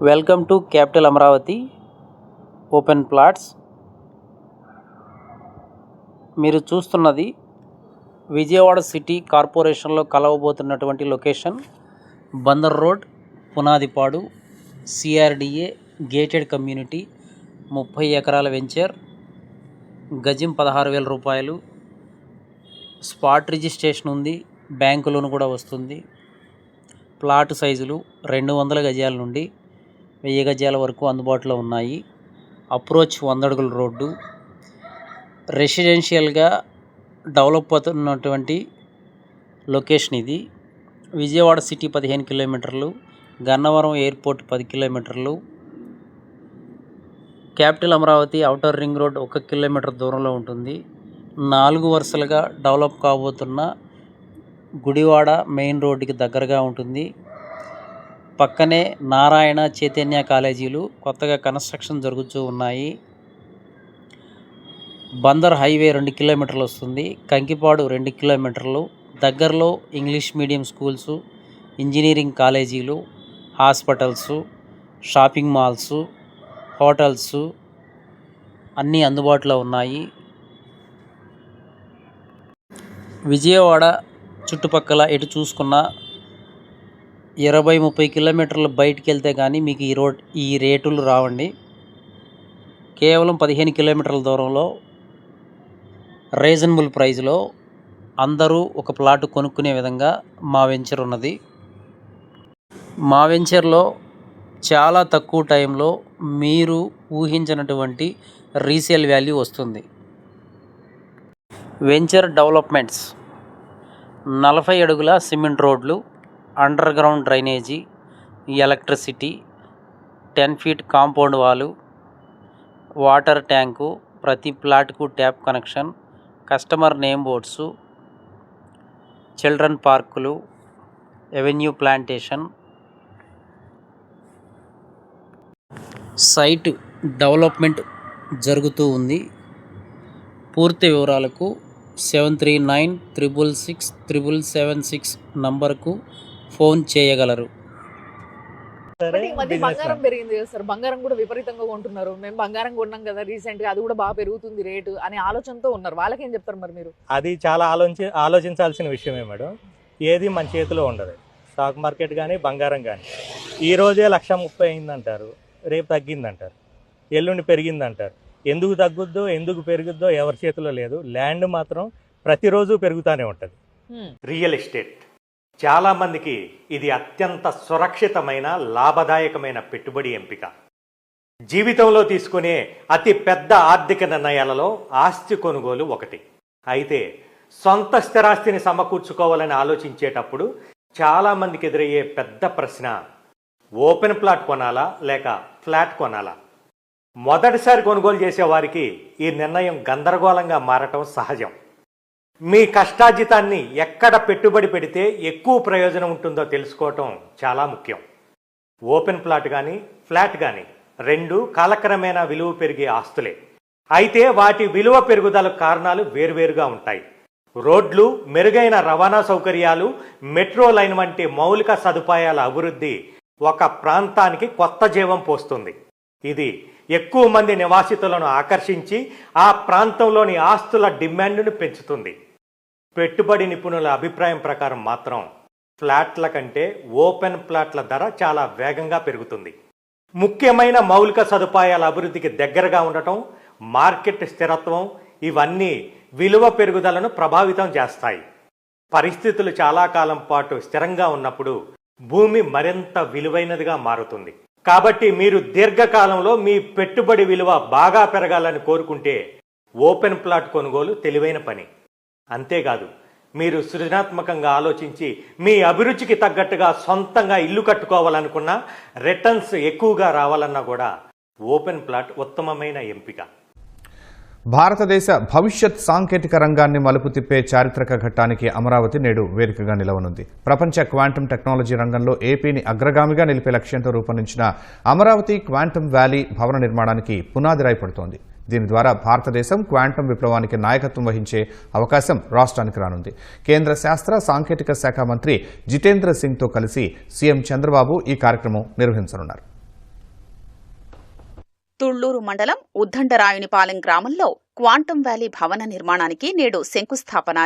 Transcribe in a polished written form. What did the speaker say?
Welcome to capital Amaravati open plots. మీరు చూస్తున్నది Vijayawada city కార్పొరేషన్లో కలవబోతున్నటువంటి location Bandar road, Punadipadu, CRDA gated community, 30 ఎకరాల వెంచర్, గజం 16,000 రూపాయలు. స్పాట్ రిజిస్ట్రేషన్ ఉంది, బ్యాంకు లోన్ కూడా వస్తుంది. ప్లాట్ సైజులు 200 గజాల నుండి 1000 గజాల వరకు అందుబాటులో ఉన్నాయి. అప్రోచ్ 100 అడుగుల రోడ్డు. రెసిడెన్షియల్గా డెవలప్ అవుతున్నటువంటి లొకేషన్ ఇది. విజయవాడ సిటీ 15 కిలోమీటర్లు, గన్నవరం ఎయిర్పోర్ట్ 10 కిలోమీటర్లు, capital Amaravati outer ring road 1 kilometre దూరంలో ఉంటుంది. 4 వరుసలుగా డెవలప్ కాబోతున్న గుడివాడ మెయిన్ రోడ్డుకి దగ్గరగా ఉంటుంది. పక్కనే నారాయణ చైతన్య కాలేజీలు కొత్తగా కన్స్ట్రక్షన్ జరుగుతూ ఉన్నాయి. బందర్ హైవే 2 కిలోమీటర్లు వస్తుంది. కంకిపాడు 2 కిలోమీటర్లు. దగ్గరలో ఇంగ్లీష్ మీడియం స్కూల్స్, ఇంజనీరింగ్ కాలేజీలు, హాస్పిటల్స్, షాపింగ్ మాల్స్, హోటల్స్ అన్నీ అందుబాటులో ఉన్నాయి. విజయవాడ చుట్టుపక్కల ఎటు చూసుకున్న 20-30 కిలోమీటర్లు బయటికి వెళ్తే కానీ మీకు ఈ రేటులు రావండి. కేవలం 15 కిలోమీటర్ల దూరంలో రీజనబుల్ ప్రైస్లో అందరూ ఒక ప్లాట్ కొనుక్కునే విధంగా మా వెంచర్ ఉన్నది. మా వెంచర్లో చాలా తక్కువ టైంలో మీరు ఊహించినటువంటి రీసేల్ వాల్యూ వస్తుంది. వెంచర్ డెవలప్మెంట్స్ 40 అడుగుల సిమెంట్ రోడ్లు, underground drainage, electricity, 10 feet compound wall, water tank, ప్రతి ప్లాట్కు tap connection, customer name boards, children పార్కులు, ఎవెన్యూ ప్లాంటేషన్. సైట్ డెవలప్మెంట్ జరుగుతూ ఉంది. పూర్తి వివరాలకు 7396667776 నంబర్కు ఫోన్ చేయగలరు. ఈ మధ్య బంగారం పెరిగింది కదా సార్, బంగారం కూడా విపరీతంగా కొంటున్నారు. మేము బంగారం కొన్నాం కదా రీసెంట్ గా, అది కూడా బాగా పెరుగుతుంది రేటు అనే ఆలోచనతో ఉన్నారు. వాళ్ళకి ఏం చెప్తారు మరి మీరు? అది చాలా ఆలోచించాల్సిన విషయమే మేడం. ఏది మన చేతిలో ఉండదు. స్టాక్ మార్కెట్ కానీ బంగారం కానీ ఈ రోజే 1,30,000 అయిందంటారు, రేపు తగ్గిందంటారు, ఎల్లుండి పెరిగిందంటారు. ఎందుకు తగ్గుద్దో ఎందుకు పెరుగుద్దో ఎవరి చేతిలో లేదు. ల్యాండ్ మాత్రం ప్రతిరోజు పెరుగుతూనే ఉంటుంది. రియల్ ఎస్టేట్ చాలా మందికి ఇది అత్యంత సురక్షితమైన లాభదాయకమైన పెట్టుబడి ఎంపిక. జీవితంలో తీసుకునే అతి పెద్ద ఆర్థిక నిర్ణయాలలో ఆస్తి కొనుగోలు ఒకటి. అయితే సొంత స్థిరాస్తిని సమకూర్చుకోవాలని ఆలోచించేటప్పుడు చాలా మందికి ఎదురయ్యే పెద్ద ప్రశ్న, ఓపెన్ ప్లాట్ కొనాలా లేక ఫ్లాట్ కొనాలా? మొదటిసారి కొనుగోలు చేసే వారికి ఈ నిర్ణయం గందరగోళంగా మారటం సహజం. మీ కష్టార్జితాన్ని ఎక్కడ పెట్టుబడి పెడితే ఎక్కువ ప్రయోజనం ఉంటుందో తెలుసుకోవటం చాలా ముఖ్యం. ఓపెన్ ప్లాట్ కానీ ఫ్లాట్ కానీ రెండు కాలక్రమేణా విలువ పెరిగే ఆస్తులే. అయితే వాటి విలువ పెరుగుదల కారణాలు వేర్వేరుగా ఉంటాయి. రోడ్లు, మెరుగైన రవాణా సౌకర్యాలు, మెట్రో లైన్ వంటి మౌలిక సదుపాయాల అభివృద్ధి ఒక ప్రాంతానికి కొత్త జీవం పోస్తుంది. ఇది ఎక్కువ మంది నివాసితులను ఆకర్షించి ఆ ప్రాంతంలోని ఆస్తుల డిమాండ్ను పెంచుతుంది. పెట్టుబడి నిపుణుల అభిప్రాయం ప్రకారం మాత్రం ఫ్లాట్ల కంటే ఓపెన్ ప్లాట్ల ధర చాలా వేగంగా పెరుగుతుంది. ముఖ్యమైన మౌలిక సదుపాయాల అభివృద్ధికి దగ్గరగా ఉండటం, మార్కెట్ స్థిరత్వం ఇవన్నీ విలువ పెరుగుదలను ప్రభావితం చేస్తాయి. పరిస్థితులు చాలా కాలం పాటు స్థిరంగా ఉన్నప్పుడు భూమి మరింత విలువైనదిగా మారుతుంది. కాబట్టి మీరు దీర్ఘకాలంలో మీ పెట్టుబడి విలువ బాగా పెరగాలని కోరుకుంటే ఓపెన్ ప్లాట్ కొనుగోలు తెలివైన పని. అంతేకాదు, మీరు సృజనాత్మకంగా ఆలోచించి మీ అభిరుచికి తగ్గట్టుగా సొంతంగా ఇల్లు కట్టుకోవాలనుకున్నా, రిటర్న్స్ ఎక్కువగా రావాలన్నా కూడా ఓపెన్ ప్లాట్ ఉత్తమమైన ఎంపిక. భారతదేశ భవిష్యత్ సాంకేతిక రంగాన్ని మలుపు తిప్పే చారిత్రక ఘట్టానికి అమరావతి నేడు వేదికగా నిలవనుంది. ప్రపంచ క్వాంటమ్ టెక్నాలజీ రంగంలో ఏపీని అగ్రగామిగా నిలిపే లక్ష్యంతో రూపొందించిన అమరావతి క్వాంటమ్ వ్యాలీ భవన నిర్మాణానికి పునాది రాయి పడుతోంది. దీని ద్వారా భారతదేశం క్వాంటమ్ విప్లవానికి నాయకత్వం వహించే అవకాశం రాష్ట్రానికి రానుంది. కేంద్ర శాస్త్ర సాంకేతిక శాఖ మంత్రి జితేంద్ర సింగ్తో కలిసి సీఎం చంద్రబాబు ఈ కార్యక్రమం నిర్వహించనున్నారు. తుళ్లూరు మండలం ఉద్దండరాయునిపాలెం గ్రామంలో క్వాంటమ్ వ్యాలీ భవన నిర్మాణానికి నేడు శంకుస్థాపన